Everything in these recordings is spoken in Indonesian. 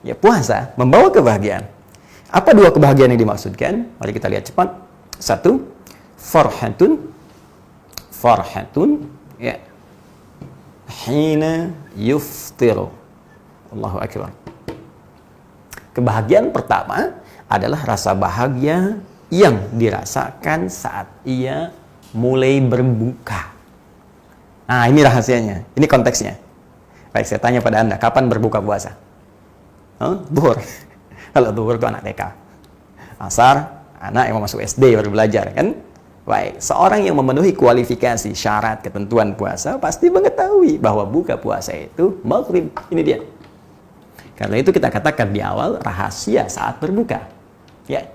Ya, puasa membawa kebahagiaan. Apa dua kebahagiaan yang dimaksudkan? Mari kita lihat cepat. Satu, farhatun, ya, hina yuftiru. Allahu akbar. Kebahagiaan pertama adalah rasa bahagia yang dirasakan saat ia mulai berbuka. Nah, ini rahasianya, ini konteksnya. Baik, saya tanya pada Anda, kapan berbuka puasa? Zuhur. Kalau zuhur itu anak TK. Asar, anak yang mau masuk SD baru belajar, kan? Baik, seorang yang memenuhi kualifikasi syarat ketentuan puasa pasti mengetahui bahwa buka puasa itu maghrib. Ini dia. Karena itu kita katakan di awal rahasia saat berbuka. Ya.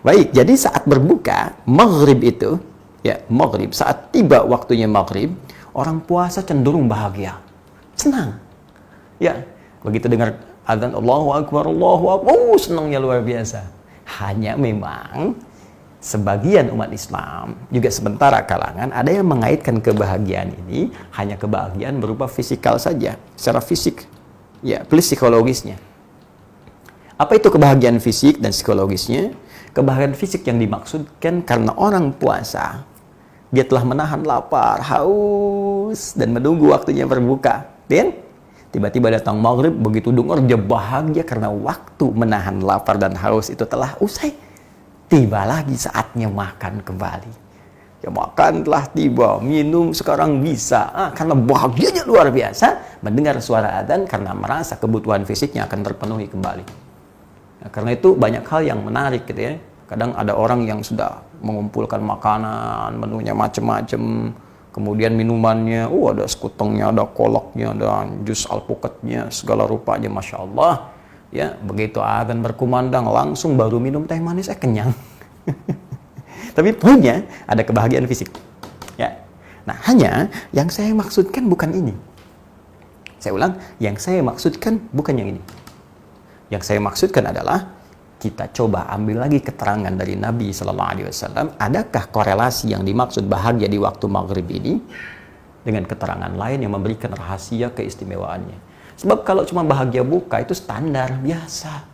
Baik, jadi saat berbuka maghrib itu, ya, maghrib, saat tiba waktunya maghrib, orang puasa cenderung bahagia, senang. Ya, begitu dengar adzan Allahu Akbar, senangnya luar biasa. Hanya memang sebagian umat Islam, juga sementara kalangan, ada yang mengaitkan kebahagiaan ini hanya kebahagiaan berupa fisikal saja, secara fisik, ya, psikologisnya. Apa itu kebahagiaan fisik dan psikologisnya? Kebahagiaan fisik yang dimaksudkan karena orang puasa, dia telah menahan lapar, haus, dan menunggu waktunya berbuka. Dan tiba-tiba datang maghrib, begitu dengar dia bahagia karena waktu menahan lapar dan haus itu telah usai. Tiba lagi saatnya makan kembali. Ya, makan telah tiba, minum sekarang bisa. Karena bahagianya luar biasa, mendengar suara adzan karena merasa kebutuhan fisiknya akan terpenuhi kembali. Nah, karena itu banyak hal yang menarik gitu ya. Kadang ada orang yang sudah mengumpulkan makanan, menunya macam-macam, kemudian minumannya, ada sekutengnya, ada kolaknya, ada jus alpukatnya, segala rupanya, masya Allah. Ya, begitu adzan berkumandang langsung baru minum teh manis, kenyang. Tapi punya ada kebahagiaan fisik. Ya. Nah, hanya yang saya maksudkan bukan ini. Saya ulang, yang saya maksudkan bukan yang ini. Yang saya maksudkan adalah kita coba ambil lagi keterangan dari Nabi Sallallahu Alaihi Wasallam. Adakah korelasi yang dimaksud bahagia di waktu maghrib ini dengan keterangan lain yang memberikan rahasia keistimewaannya? Sebab kalau cuma bahagia buka itu standar biasa.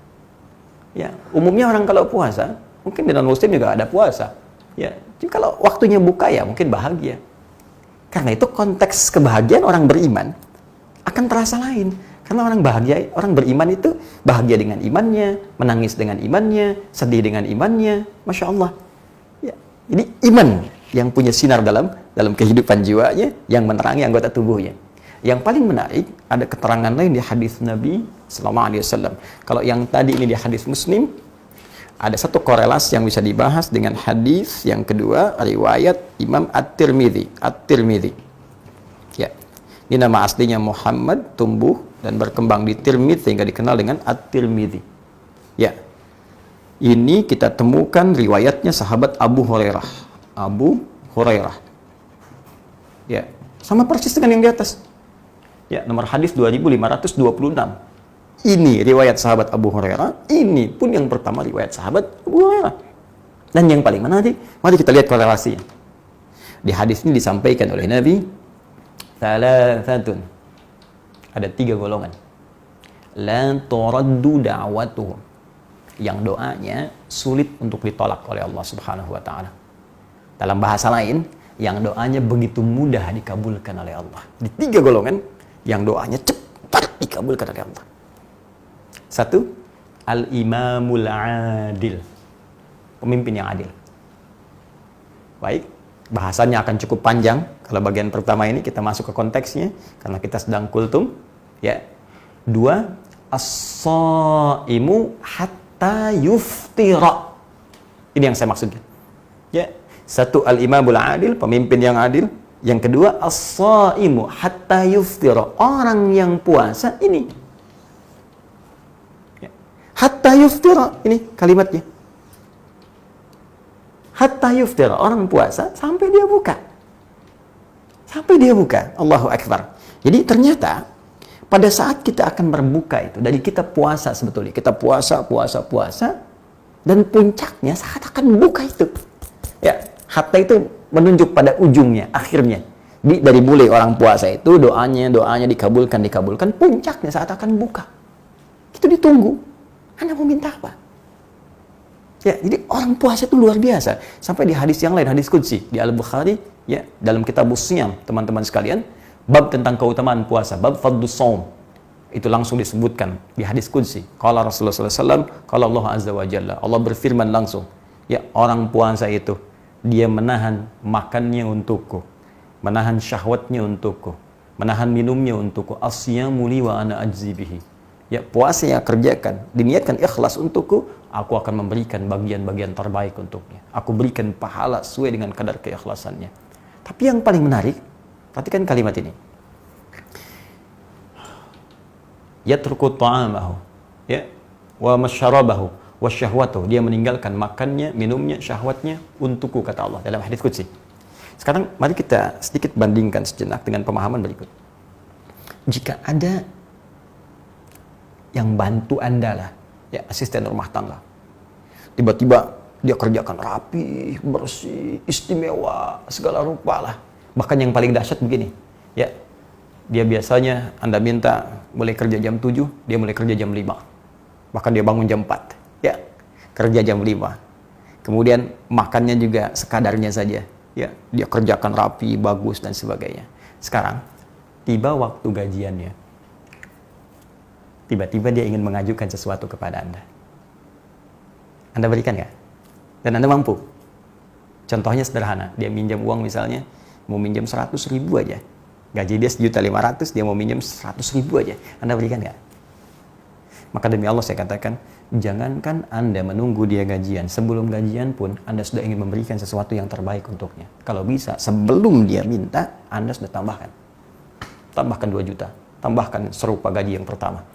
Ya, umumnya orang kalau puasa, mungkin di non-muslim juga ada puasa. Ya, jadi kalau waktunya buka ya mungkin bahagia. Karena itu konteks kebahagiaan orang beriman akan terasa lain. Karena orang bahagia, orang beriman itu bahagia dengan imannya, menangis dengan imannya, sedih dengan imannya, masya Allah. Ya, ini iman yang punya sinar dalam kehidupan jiwanya, yang menerangi anggota tubuhnya. Yang paling menarik ada keterangan lain di hadis Nabi Sallallahu Alaihi Wasallam. Kalau yang tadi ini di hadis Muslim, ada satu korelasi yang bisa dibahas dengan hadis yang kedua, riwayat Imam At-Tirmidzi. Ya, ini nama aslinya Muhammad, tumbuh dan berkembang di Tirmidzi sehingga dikenal dengan At-Tirmidzi. Ya, ini kita temukan riwayatnya sahabat Abu Hurairah. Ya, sama persis dengan yang di atas. Ya, nomor hadis 2526. Ini riwayat sahabat Abu Hurairah. Ini pun yang pertama riwayat sahabat Abu Hurairah. Dan yang paling menarik, mari kita lihat korelasinya. Di hadis ini disampaikan oleh Nabi, Thalathatun. Ada 3 golongan. La turaddu da'watuhum. Yang doanya sulit untuk ditolak oleh Allah Subhanahu wa taala. Dalam bahasa lain, yang doanya begitu mudah dikabulkan oleh Allah. Di 3 golongan yang doanya cepat dikabulkan oleh Allah. 1, al-imamul adil. Pemimpin yang adil. Baik, bahasanya akan cukup panjang. Kalau bagian pertama ini kita masuk ke konteksnya karena kita sedang kultum. Ya. 2, as-shaimu hatta yuftira. Ini yang saya maksudkan. Ya. 1, al-imamul adil, pemimpin yang adil. Yang kedua, as-shaimu hatta yuftira. Orang yang puasa ini. Ya. Hatta yuftira, ini kalimatnya. Hatta yuftira, orang puasa sampai dia buka. Sampai dia buka. Allahu Akbar. Jadi ternyata pada saat kita akan berbuka itu, dari kita puasa sebetulnya, kita puasa, dan puncaknya saat akan buka itu. Ya, hatta itu menunjuk pada ujungnya, akhirnya. Dari mulai orang puasa itu, doanya dikabulkan, puncaknya saat akan buka. Itu Itu ditunggu. Anda mau minta apa? Ya, jadi orang puasa itu luar biasa. Sampai di hadis yang lain, hadis qudsi di Al-Bukhari, ya, dalam kitab Siyam, teman-teman sekalian, bab tentang keutamaan puasa, bab fadlus shaum. Itu langsung disebutkan di hadis qudsi. Qala Rasulullah sallallahu alaihi wasallam, qala Allah azza wa jalla. Allah berfirman langsung, ya, orang puasa itu dia menahan makannya untukku, menahan syahwatnya untukku, menahan minumnya untukku. Asyamu li wa ana ajzi bihi. Ya, puasa yang kerjakan, diniatkan ikhlas untukku, aku akan memberikan bagian-bagian terbaik untuknya. Aku berikan pahala sesuai dengan kadar keikhlasannya. Tapi yang paling menarik, perhatikan kalimat ini. Yatruku ta'amahu, ya, wa masyarabahu, wa syahwatahu. Dia meninggalkan makannya, minumnya, syahwatnya untukku, kata Allah dalam hadis qudsi. Sekarang mari kita sedikit bandingkan sejenak dengan pemahaman berikut. Jika ada yang bantu Anda lah, ya, asisten rumah tangga, tiba-tiba dia kerjakan rapi, bersih, istimewa, segala rupa lah. Bahkan yang paling dahsyat begini, ya, dia biasanya Anda minta mulai kerja jam 7, dia mulai kerja jam 5. Bahkan dia bangun jam 4, ya, kerja jam 5. Kemudian makannya juga sekadarnya saja, ya, dia kerjakan rapi, bagus dan sebagainya. Sekarang tiba waktu gajiannya, tiba-tiba dia ingin mengajukan sesuatu kepada Anda. Anda berikan nggak? Dan Anda mampu? Contohnya sederhana, dia minjam uang misalnya, mau minjam 100.000 aja. Gaji dia 1.500.000, dia mau minjam 100.000 aja. Anda berikan nggak? Maka demi Allah saya katakan, jangankan Anda menunggu dia gajian, sebelum gajian pun Anda sudah ingin memberikan sesuatu yang terbaik untuknya. Kalau bisa, sebelum dia minta, Anda sudah tambahkan. Tambahkan 2 juta, tambahkan serupa gaji yang pertama.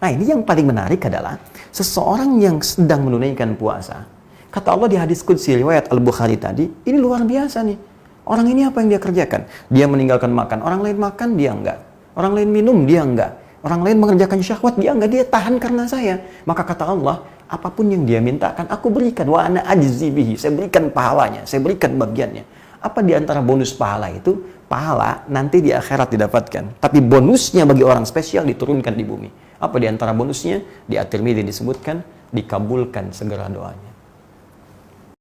Nah, ini yang paling menarik adalah seseorang yang sedang menunaikan puasa. Kata Allah di hadis qudsi riwayat Al-Bukhari tadi, ini luar biasa nih. Orang ini apa yang dia kerjakan? Dia meninggalkan makan. Orang lain makan, dia enggak. Orang lain minum, dia enggak. Orang lain mengerjakan syahwat, dia enggak. Dia tahan karena saya. Maka kata Allah, apapun yang dia mintakan, aku berikan. Wa ana ajzi bihi. Saya berikan pahalanya. Saya berikan bagiannya. Apa di antara bonus pahala itu? Pahala nanti di akhirat didapatkan. Tapi bonusnya bagi orang spesial diturunkan di bumi. Apa di antara bonusnya? Di At-Tirmidzi disebutkan, dikabulkan segera doanya.